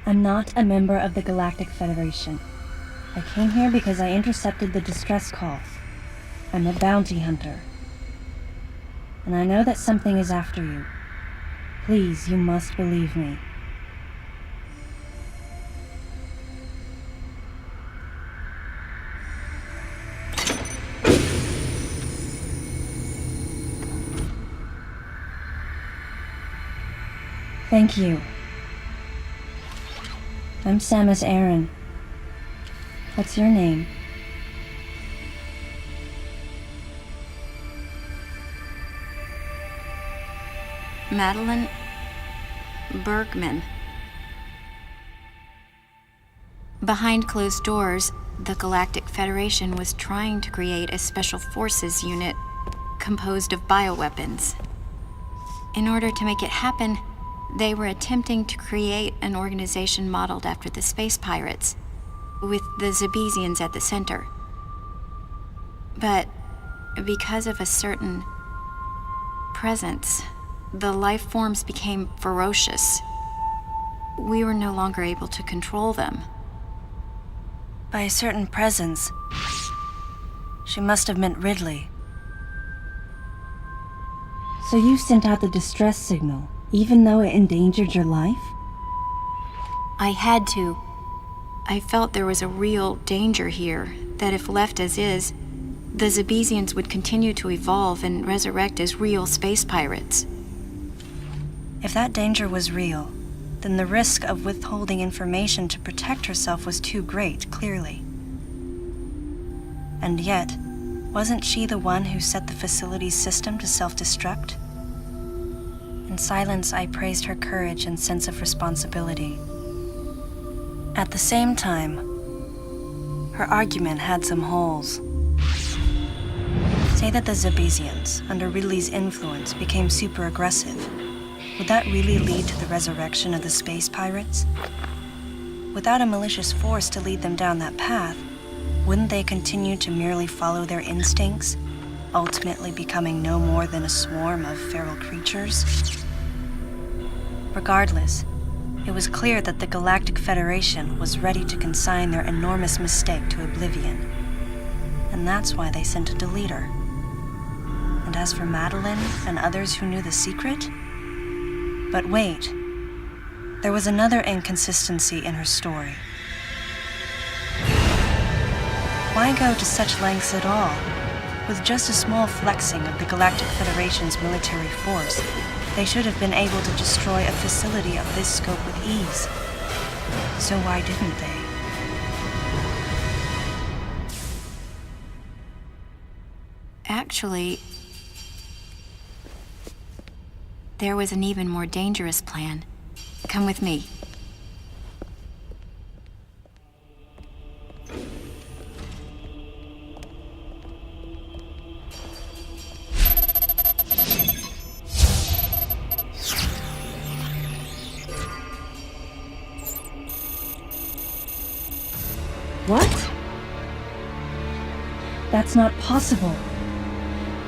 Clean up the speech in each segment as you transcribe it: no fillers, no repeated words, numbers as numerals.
I'm not a member of the Galactic Federation. I came here because I intercepted the distress call. I'm a bounty hunter. And I know that something is after you. Please, you must believe me. Thank you. I'm Samus Aran. What's your name? Madeline Bergman. Behind closed doors, the Galactic Federation was trying to create a special forces unit composed of bioweapons. In order to make it happen, they were attempting to create an organization modeled after the space pirates, with the Zebesians at the center. But because of a certain presence, the life forms became ferocious. We were no longer able to control them. By a certain presence, she must have meant Ridley. So you sent out the distress signal, even though it endangered your life? I had to. I felt there was a real danger here, that if left as is, the Zebesians would continue to evolve and resurrect as real space pirates. If that danger was real, then the risk of withholding information to protect herself was too great, clearly. And yet, wasn't she the one who set the facility's system to self-destruct? In silence, I praised her courage and sense of responsibility. At the same time, her argument had some holes. Say that the Zebesians, under Ridley's influence, became super aggressive. Would that really lead to the resurrection of the space pirates? Without a malicious force to lead them down that path, wouldn't they continue to merely follow their instincts, ultimately becoming no more than a swarm of feral creatures? Regardless, it was clear that the Galactic Federation was ready to consign their enormous mistake to oblivion. And that's why they sent a deleter. And as for Madeline and others who knew the secret? But wait, there was another inconsistency in her story. Why go to such lengths at all? With just a small flexing of the Galactic Federation's military force, they should have been able to destroy a facility of this scope with ease. So why didn't they? Actually, there was an even more dangerous plan. Come with me. What? That's not possible.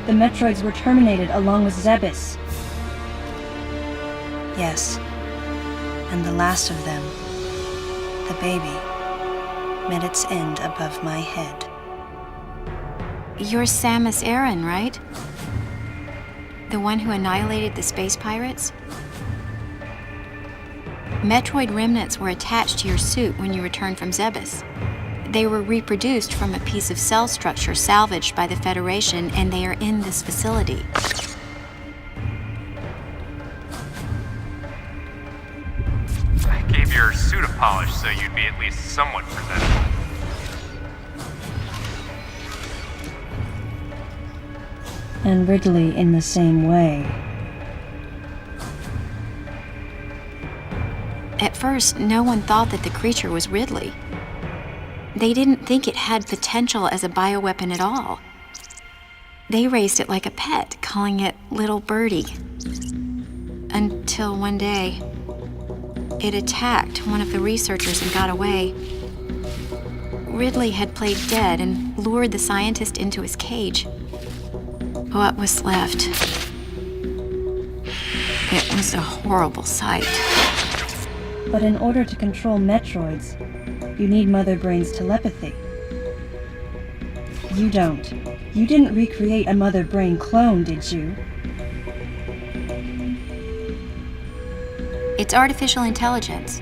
The Metroids were terminated along with Zebes. Yes. And the last of them, the baby, met its end above my head. You're Samus Aran, right? The one who annihilated the space pirates? Metroid remnants were attached to your suit when you returned from Zebes. They were reproduced from a piece of cell structure salvaged by the Federation, and they are in this facility. I gave your suit a polish so you'd be at least somewhat presentable. And Ridley in the same way. At first, no one thought that the creature was Ridley. They didn't think it had potential as a bioweapon at all. They raised it like a pet, calling it Little Birdie. Until one day, it attacked one of the researchers and got away. Ridley had played dead and lured the scientist into his cage. What was left? It was a horrible sight. But in order to control Metroids, you need Mother Brain's telepathy. You don't. You didn't recreate a Mother Brain clone, did you? It's artificial intelligence.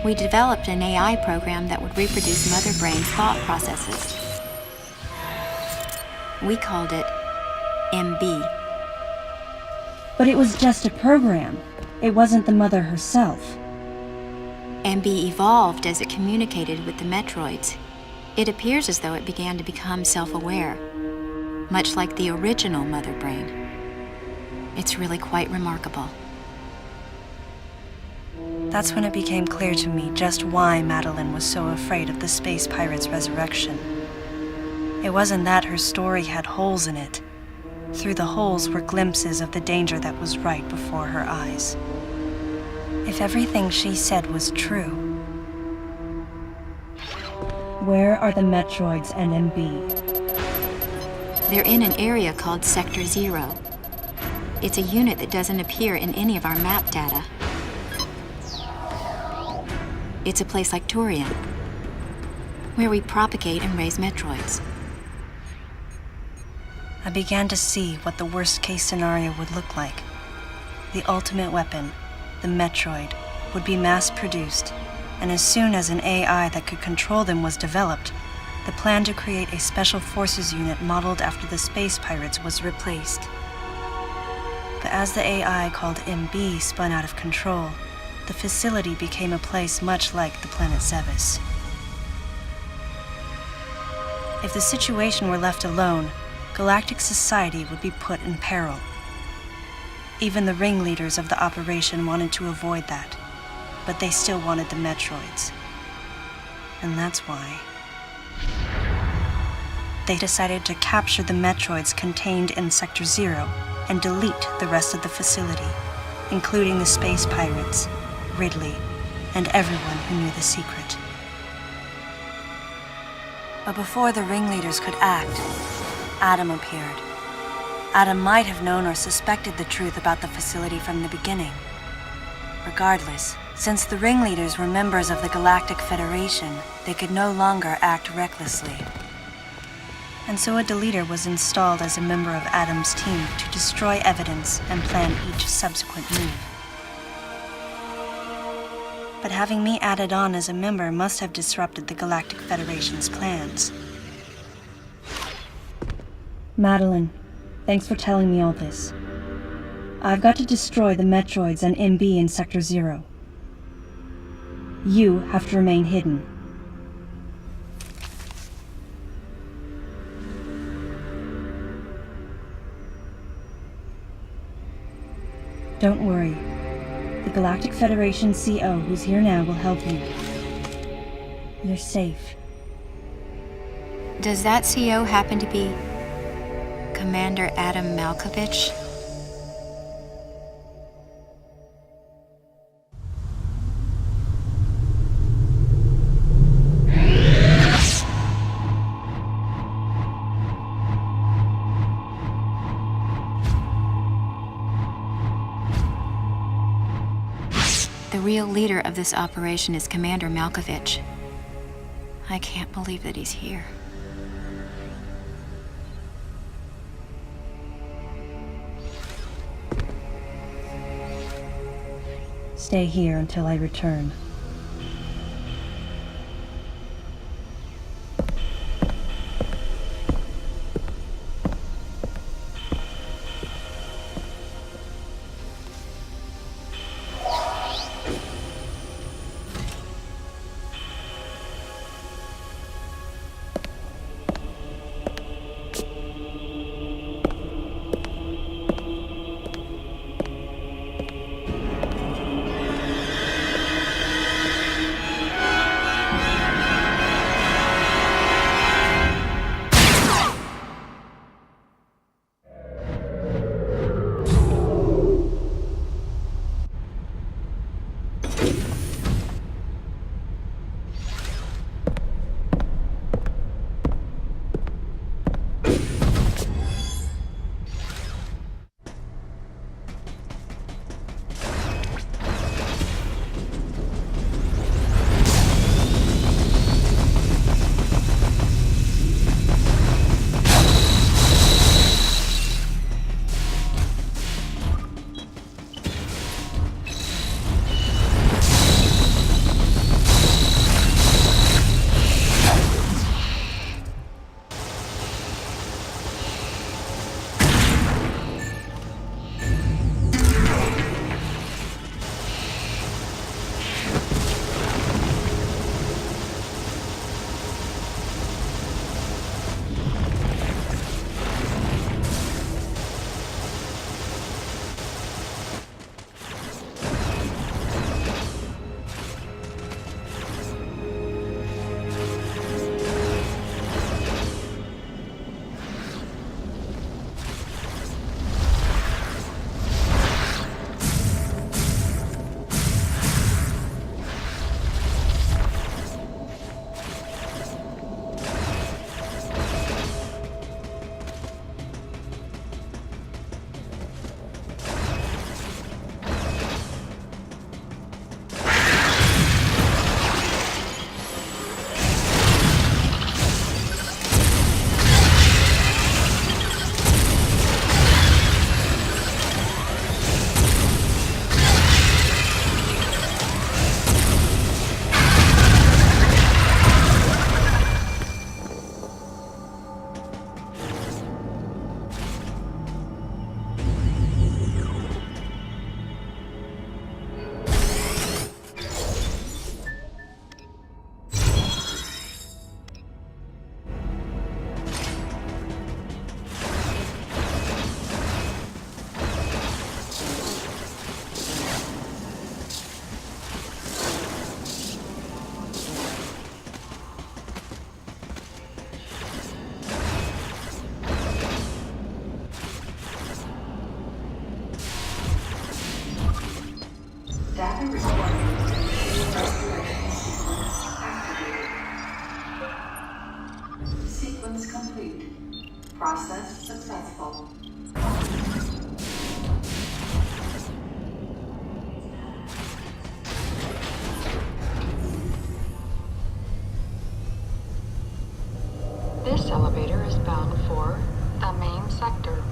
We developed an AI program that would reproduce Mother Brain's thought processes. We called it MB. But it was just a program. It wasn't the Mother herself. MB evolved as it communicated with the Metroids. It appears as though it began to become self-aware, much like the original Mother Brain. It's really quite remarkable. That's when it became clear to me just why Madeline was so afraid of the space pirate's resurrection. It wasn't that her story had holes in it. Through the holes were glimpses of the danger that was right before her eyes. If everything she said was true, where are the Metroids and MB? They're in an area called Sector 0. It's a unit that doesn't appear in any of our map data. It's a place like Turian, where we propagate and raise Metroids. I began to see what the worst-case scenario would look like. The ultimate weapon, the Metroid, would be mass-produced, and as soon as an AI that could control them was developed, the plan to create a special forces unit modeled after the space pirates was replaced. But as the AI called MB spun out of control, the facility became a place much like the planet Zevis. If the situation were left alone, galactic society would be put in peril. Even the ringleaders of the operation wanted to avoid that, but they still wanted the Metroids. And that's why they decided to capture the Metroids contained in Sector 0 and delete the rest of the facility, including the space pirates, Ridley, and everyone who knew the secret. But before the ringleaders could act, Adam appeared. Adam might have known or suspected the truth about the facility from the beginning. Regardless, since the ringleaders were members of the Galactic Federation, they could no longer act recklessly. And so a deleter was installed as a member of Adam's team to destroy evidence and plan each subsequent move. But having me added on as a member must have disrupted the Galactic Federation's plans. Madeline, thanks for telling me all this. I've got to destroy the Metroids and MB in Sector 0. You have to remain hidden. Don't worry. The Galactic Federation CO who's here now will help you. You're safe. Does that CO happen to be Commander Adam Malkovich? The real leader of this operation is Commander Malkovich. I can't believe that he's here. Stay here until I return. This elevator is bound for the main sector.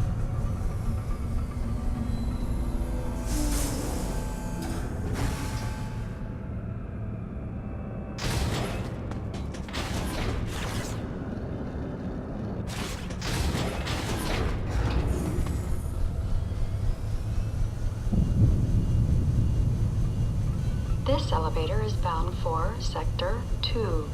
This elevator is bound for Sector 2.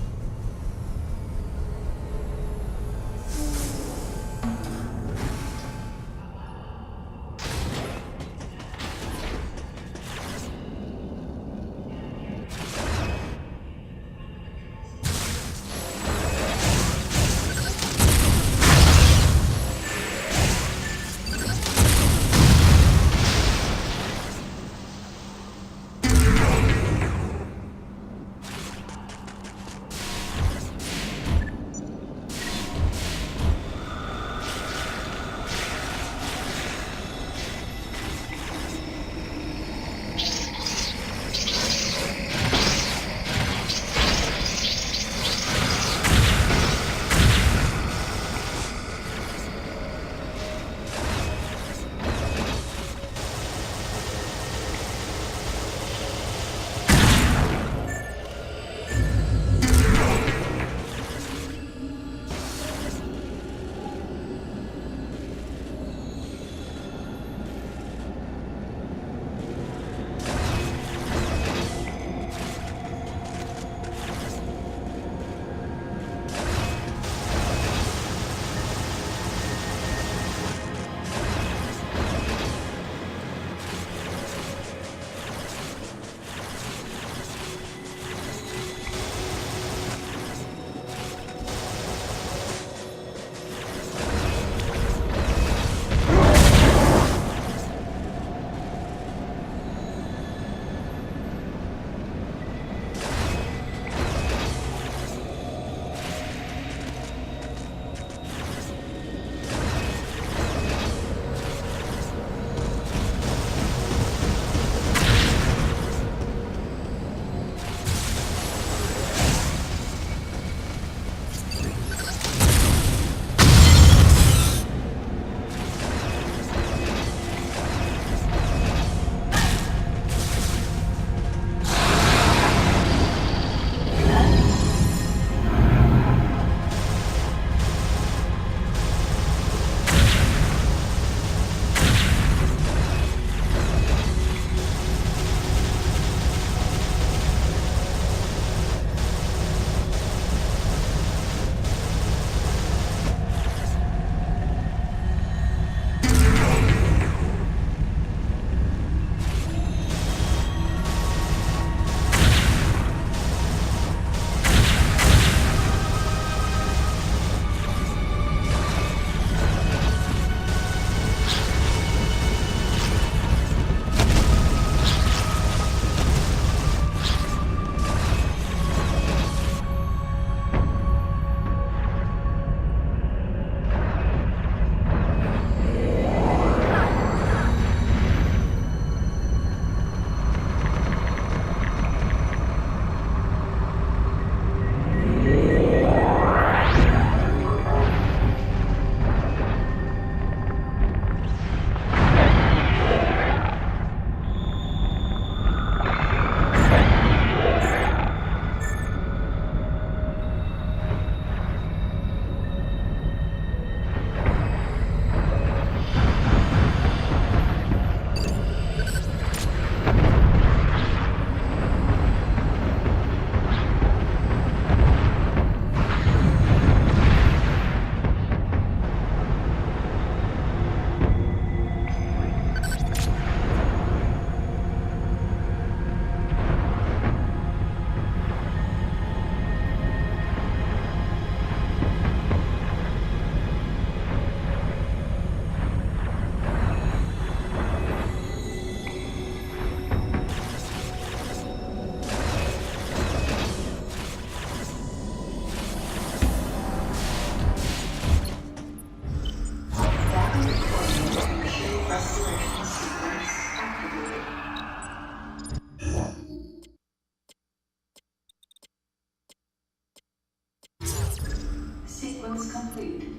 sequence complete.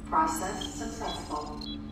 Process successful.